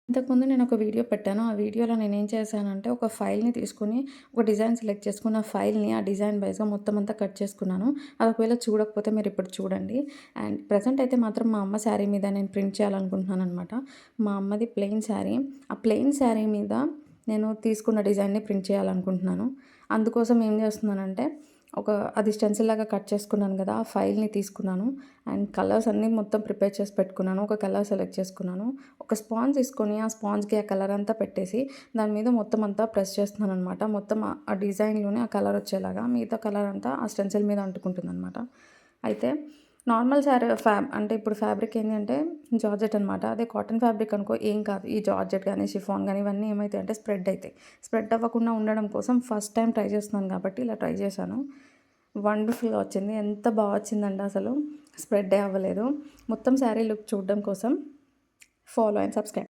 ఇంతకుముందు నేను ఒక వీడియో పెట్టాను. ఆ వీడియోలో నేనేం చేశానంటే, ఒక ఫైల్‌ని తీసుకొని, ఒక డిజైన్ సెలెక్ట్ చేసుకొని, ఆ ఫైల్‌ని ఆ డిజైన్ వైస్‌గా మొత్తం అంతా కట్ చేసుకున్నాను. అది ఒకవేళ చూడకపోతే మీరిప్పుడు చూడండి. అండ్ ప్రెజెంట్ అయితే మాత్రం మా అమ్మ శారీ మీద నేను ప్రింట్ చేయాలనుకుంటున్నాననమాట. మా అమ్మది ప్లెయిన్ శారీ. ఆ ప్లెయిన్ శారీ మీద నేను తీసుకున్న డిజైన్‌ని ప్రింట్ చేయాలనుకుంటున్నాను. అందుకోసం ఏం చేస్తున్నానంటే, అది స్టెన్సిల్‌లాగా కట్ చేసుకున్నాను గదా! ఆ ఫైల్‌ని తీసుకున్నాను. అండ్ కలర్స్ అన్నీ మొత్తం ప్రిపేర్ చేసి పెట్టుకున్నాను. ఒక కలర్ సెలెక్ట్ చేసుకున్నాను. ఒక స్పాంజ్ తీసుకొని, ఆ స్పాంజ్‌కి ఆ కలర్ అంతా పెట్టేసి, దాని మీద మొత్తం అంతా ప్రెస్ చేస్తున్నాననమాట. మొత్తం ఆ డిజైన్‌లోనే ఆ కలర్ వచ్చేలాగా. మిగతా కలర్ అంతా ఆ స్టెన్సిల్ మీద అంటుకుంటుందనమాట. అయితే నార్మల్ అంటే ఇప్పుడు ఫ్యాబ్రిక్ ఏంది అంటే జార్జెట్ అనమాట. అదే కాటన్ ఫ్యాబ్రిక్ అనుకో ఏం కాదు. ఈ జార్జెట్ గానీ, షిఫాన్ గానీ ఇవన్నీ ఏమైతాయంటే స్ప్రెడ్ అయితాయి. స్ప్రెడ్ అవ్వకుండా ఉండడం కోసం ఫస్ట్ టైమ్ ట్రై చేస్తున్నాను కాబట్టి ఇలా ట్రై చేశాను. వండర్‌ఫుల్‌గా వచ్చింది. ఎంత బా వచ్చిందంటే అసలు స్ప్రెడ్డే అవ్వలేదు. మొత్తం శారీ లుక్ చూడడం కోసం ఫాలో అండ్ సబ్స్క్రైబ్.